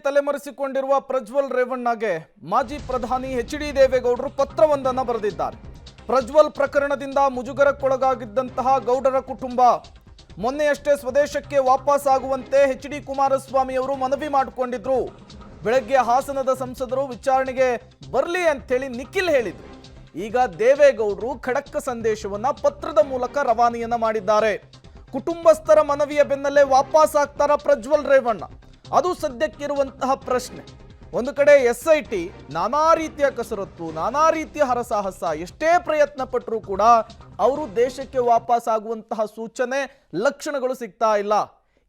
ತಲೆಮರೆಸಿಕೊಂಡಿರುವ ಪ್ರಜ್ವಲ್ ರೇವಣ್ಣಗೆ ಮಾಜಿ ಪ್ರಧಾನಿ ಎಚ್.ಡಿ. ದೇವೇಗೌಡರು ಪತ್ರವೊಂದನ್ನು ಬರೆದಿದ್ದಾರೆ. ಪ್ರಜ್ವಲ್ ಪ್ರಕರಣದಿಂದ ಮುಜುಗರಕ್ಕೊಳಗಾಗಿದ್ದಂತಹ ಗೌಡರ ಕುಟುಂಬ ಮೊನ್ನೆಯಷ್ಟೇ ಸ್ವದೇಶಕ್ಕೆ ವಾಪಸ್ ಆಗುವಂತೆ ಎಚ್.ಡಿ. ಕುಮಾರಸ್ವಾಮಿ ಅವರು ಮನವಿ ಮಾಡಿಕೊಂಡಿದ್ರು. ಬೆಳಗ್ಗೆ ಹಾಸನದ ಸಂಸದರು ವಿಚಾರಣೆಗೆ ಬರಲಿ ಅಂತೇಳಿ ನಿಖಿಲ್ ಹೇಳಿದ್ರು. ಈಗ ದೇವೇಗೌಡರು ಖಡಕ್ ಸಂದೇಶವನ್ನ ಪತ್ರದ ಮೂಲಕ ರವಾನೆಯನ್ನ ಮಾಡಿದ್ದಾರೆ. ಕುಟುಂಬಸ್ಥರ ಮನವಿಯ ಬೆನ್ನಲ್ಲೇ ವಾಪಸ್ ಆಗ್ತಾರ ಪ್ರಜ್ವಲ್ ರೇವಣ್ಣ? ಅದು ಸದ್ಯಕ್ಕಿರುವಂತಹ ಪ್ರಶ್ನೆ. ಒಂದು ಕಡೆ SIT ನಾನಾ ರೀತಿಯ ಕಸರತ್ತು, ನಾನಾ ರೀತಿಯ ಹರಸಾಹಸ, ಎಷ್ಟೇ ಪ್ರಯತ್ನ ಪಟ್ಟರೂ ಕೂಡ ಅವರು ದೇಶಕ್ಕೆ ವಾಪಸ್ ಆಗುವಂತಹ ಸೂಚನೆ ಲಕ್ಷಣಗಳು ಸಿಗ್ತಾ ಇಲ್ಲ.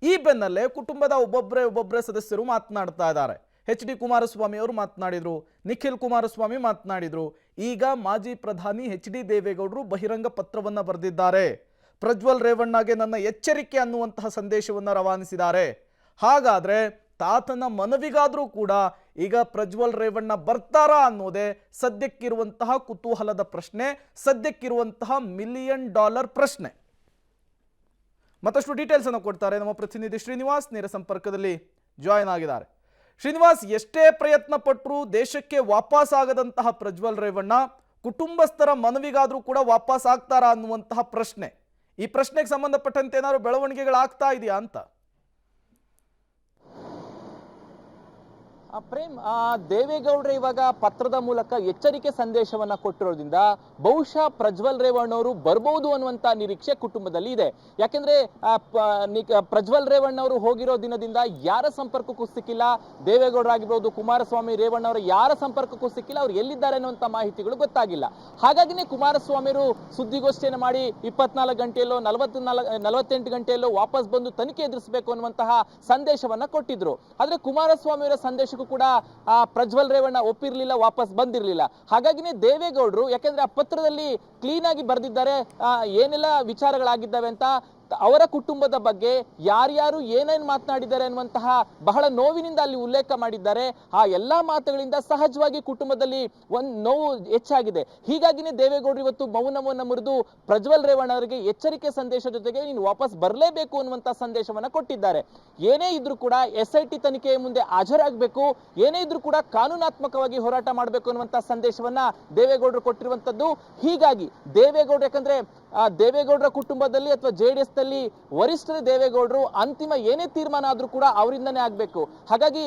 ಈ ಬೆನ್ನಲ್ಲೇ ಕುಟುಂಬದ ಒಬ್ಬೊಬ್ಬರೇ ಸದಸ್ಯರು ಮಾತನಾಡ್ತಾ ಇದ್ದಾರೆ. ಎಚ್.ಡಿ. ಕುಮಾರಸ್ವಾಮಿ ಅವರು ಮಾತನಾಡಿದ್ರು, ನಿಖಿಲ್ ಕುಮಾರಸ್ವಾಮಿ ಮಾತನಾಡಿದ್ರು. ಈಗ ಮಾಜಿ ಪ್ರಧಾನಿ ಎಚ್.ಡಿ. ದೇವೇಗೌಡರು ಬಹಿರಂಗ ಪತ್ರವನ್ನ ಬರೆದಿದ್ದಾರೆ. ಪ್ರಜ್ವಲ್ ರೇವಣ್ಣಗೆ ನನ್ನ ಎಚ್ಚರಿಕೆ ಅನ್ನುವಂತಹ ಸಂದೇಶವನ್ನ ರವಾನಿಸಿದ್ದಾರೆ. ಹಾಗಾದ್ರೆ ತಾತನ ಮನವಿಗಾದ್ರೂ ಕೂಡ ಈಗ ಪ್ರಜ್ವಲ್ ರೇವಣ್ಣ ಬರ್ತಾರಾ ಅನ್ನೋದೇ ಸದ್ಯಕ್ಕಿರುವಂತಹ ಕುತೂಹಲದ ಪ್ರಶ್ನೆ, ಸದ್ಯಕ್ಕಿರುವಂತಹ $1 ಮಿಲಿಯನ್ ಪ್ರಶ್ನೆ. ಮತ್ತಷ್ಟು ಡೀಟೇಲ್ಸ್ ಅನ್ನು ಕೊಡ್ತಾರೆ ನಮ್ಮ ಪ್ರತಿನಿಧಿ ಶ್ರೀನಿವಾಸ್, ನೇರ ಸಂಪರ್ಕದಲ್ಲಿ ಜಾಯಿನ್ ಆಗಿದ್ದಾರೆ. ಶ್ರೀನಿವಾಸ್, ಎಷ್ಟೇ ಪ್ರಯತ್ನ ಪಟ್ಟರು ದೇಶಕ್ಕೆ ವಾಪಸ್ ಆಗದಂತಹ ಪ್ರಜ್ವಲ್ ರೇವಣ್ಣ ಕುಟುಂಬಸ್ಥರ ಮನವಿಗಾದ್ರೂ ಕೂಡ ವಾಪಸ್ ಆಗ್ತಾರಾ ಅನ್ನುವಂತಹ ಪ್ರಶ್ನೆ. ಈ ಪ್ರಶ್ನೆಗೆ ಸಂಬಂಧಪಟ್ಟಂತೆ ಏನಾದ್ರು ಬೆಳವಣಿಗೆಗಳಾಗ್ತಾ ಇದೆಯಾ ಅಂತ? ಪ್ರೇಮ್, ದೇವೇಗೌಡರು ಇವಾಗ ಪತ್ರದ ಮೂಲಕ ಎಚ್ಚರಿಕೆ ಸಂದೇಶವನ್ನ ಕೊಟ್ಟಿರೋದ್ರಿಂದ ಬಹುಶಃ ಪ್ರಜ್ವಲ್ ರೇವಣ್ಣ ಅವರು ಬರ್ಬೋದು ಅನ್ನುವಂತ ನಿರೀಕ್ಷೆ ಕುಟುಂಬದಲ್ಲಿ ಇದೆ. ಯಾಕೆಂದ್ರೆ ಪ್ರಜ್ವಲ್ ರೇವಣ್ಣ ಅವರು ಹೋಗಿರೋ ದಿನದಿಂದ ಯಾರ ಸಂಪರ್ಕಕ್ಕೂ ಸಿಕ್ಕಿಲ್ಲ. ದೇವೇಗೌಡರಾಗಿರ್ಬೋದು, ಕುಮಾರಸ್ವಾಮಿ, ರೇವಣ್ಣ ಅವರ ಯಾರ ಸಂಪರ್ಕಕ್ಕೂ ಸಿಕ್ಕಿಲ್ಲ. ಅವ್ರು ಎಲ್ಲಿದ್ದಾರೆ ಅನ್ನುವಂತ ಮಾಹಿತಿಗಳು ಗೊತ್ತಾಗಿಲ್ಲ. ಹಾಗಾಗಿನೇ ಕುಮಾರಸ್ವಾಮಿಯವರು ಸುದ್ದಿಗೋಷ್ಠಿಯನ್ನು ಮಾಡಿ 24 ಗಂಟೆಯಲ್ಲೋ 48 ಗಂಟೆಯಲ್ಲೋ ವಾಪಸ್ ಬಂದು ತನಿಖೆ ಎದುರಿಸಬೇಕು ಅನ್ನುವಂತಹ ಸಂದೇಶವನ್ನ ಕೊಟ್ಟಿದ್ರು. ಆದ್ರೆ ಕುಮಾರಸ್ವಾಮಿ ಅವರ ಸಂದೇಶ ಕೂಡ ಪ್ರಜ್ವಲ್ ರೇವಣ್ಣ ಒಪ್ಪಿರ್ಲಿಲ್ಲ, ವಾಪಸ್ ಬಂದಿರಲಿಲ್ಲ. ಹಾಗಾಗಿನೇ ದೇವೇಗೌಡರು, ಯಾಕೆಂದ್ರೆ ಆ ಪತ್ರದಲ್ಲಿ ಕ್ಲೀನ್ ಆಗಿ ಬರೆದಿದ್ದಾರೆ ಏನೆಲ್ಲ ವಿಚಾರಗಳಾಗಿದ್ದಾವೆ ಅಂತ, ಅವರ ಕುಟುಂಬದ ಬಗ್ಗೆ ಯಾರ್ಯಾರು ಏನೇನು ಮಾತನಾಡಿದ್ದಾರೆ ಅನ್ನುವಂತಹ ಬಹಳ ನೋವಿನಿಂದ ಅಲ್ಲಿ ಉಲ್ಲೇಖ ಮಾಡಿದ್ದಾರೆ. ಆ ಎಲ್ಲಾ ಮಾತುಗಳಿಂದ ಸಹಜವಾಗಿ ಕುಟುಂಬದಲ್ಲಿ ಒಂದು ನೋವು ಹೆಚ್ಚಾಗಿದೆ. ಹೀಗಾಗಿನೇ ದೇವೇಗೌಡರು ಇವತ್ತು ಮೌನವನ್ನ ಮುರಿದು ಪ್ರಜ್ವಲ್ ರೇವಣ್ಣ ಅವರಿಗೆ ಎಚ್ಚರಿಕೆ ಸಂದೇಶ ಜೊತೆಗೆ ನೀನು ವಾಪಸ್ ಬರಲೇಬೇಕು ಅನ್ನುವಂತಹ ಸಂದೇಶವನ್ನ ಕೊಟ್ಟಿದ್ದಾರೆ. ಏನೇ ಇದ್ರೂ ಕೂಡ SIT ತನಿಖೆಯ ಮುಂದೆ ಹಾಜರಾಗಬೇಕು, ಏನೇ ಇದ್ರೂ ಕೂಡ ಕಾನೂನಾತ್ಮಕವಾಗಿ ಹೋರಾಟ ಮಾಡಬೇಕು ಅನ್ನುವಂತಹ ಸಂದೇಶವನ್ನ ದೇವೇಗೌಡರು ಕೊಟ್ಟಿರುವಂತದ್ದು. ಹೀಗಾಗಿ ದೇವೇಗೌಡರು, ಯಾಕಂದ್ರೆ ದೇವೇಗೌಡರ ಕುಟುಂಬದಲ್ಲಿ ಅಥವಾ JDS ನಲ್ಲಿ ವರಿಷ್ಠರ ದೇವೇಗೌಡರು ಅಂತಿಮ ಏನೇ ತೀರ್ಮಾನ ಆದ್ರೂ ಕೂಡ ಅವರಿಂದನೇ ಆಗ್ಬೇಕು. ಹಾಗಾಗಿ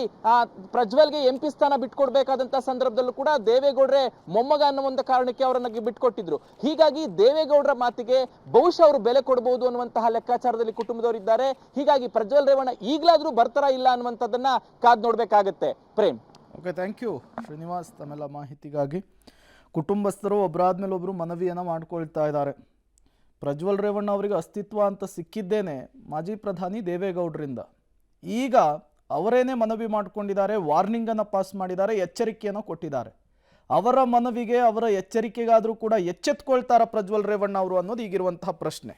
ಪ್ರಜ್ವಲ್ಗೆ MP ಸ್ಥಾನ ಬಿಟ್ಕೊಡ್ಬೇಕಾದಂತಹ ಸಂದರ್ಭದಲ್ಲೂ ಕೂಡ ದೇವೇಗೌಡ್ರೆ ಮೊಮ್ಮಗ ಅನ್ನೋ ಒಂದು ಕಾರಣಕ್ಕೆ ಅವರನ್ನ ಬಿಟ್ಕೊಟ್ಟಿದ್ರು. ಹೀಗಾಗಿ ದೇವೇಗೌಡರ ಮಾತಿಗೆ ಬಹುಶಃ ಅವರು ಬೆಲೆ ಕೊಡಬಹುದು ಅನ್ನುವಂತಹ ಲೆಕ್ಕಾಚಾರದಲ್ಲಿ ಕುಟುಂಬದವರಿದ್ದಾರೆ. ಹೀಗಾಗಿ ಪ್ರಜ್ವಲ್ ರೇವಣ್ಣ ಈಗಲಾದ್ರೂ ಬರ್ತಾರಾ ಇಲ್ಲ ಅನ್ನುವಂಥದ್ದನ್ನ ಕಾದ್ ನೋಡ್ಬೇಕಾಗತ್ತೆ. Prem, okay, thank you Srinivas ತಮ್ಮೆಲ್ಲ ಮಾಹಿತಿಗಾಗಿ. ಕುಟುಂಬಸ್ಥರು ಒಬ್ಬರಾದ್ಮೇಲೆ ಒಬ್ರು ಮನವಿಯನ್ನು ಮಾಡ್ಕೊಳ್ತಾ ಇದ್ದಾರೆ. ಪ್ರಜ್ವಲ್ ರೇವಣ್ಣ ಅವರಿಗೆ ಅಸ್ತಿತ್ವ ಅಂತ ಸಿಕ್ಕಿದ್ದೇನೆ ಮಾಜಿ ಪ್ರಧಾನಿ ದೇವೇಗೌಡರಿಂದ. ಈಗ ಅವರೇನೇ ಮನವಿ ಮಾಡಿಕೊಂಡಿದ್ದಾರೆ, ವಾರ್ನಿಂಗನ್ನು ಪಾಸ್ ಮಾಡಿದ್ದಾರೆ, ಎಚ್ಚರಿಕೆಯನ್ನು ಕೊಟ್ಟಿದ್ದಾರೆ. ಅವರ ಮನವಿಗೆ, ಅವರ ಎಚ್ಚರಿಕೆಗಾದರೂ ಕೂಡ ಎಚ್ಚೆತ್ಕೊಳ್ತಾರ ಪ್ರಜ್ವಲ್ ರೇವಣ್ಣ ಅವರು ಅನ್ನೋದು ಈಗಿರುವಂತಹ ಪ್ರಶ್ನೆ.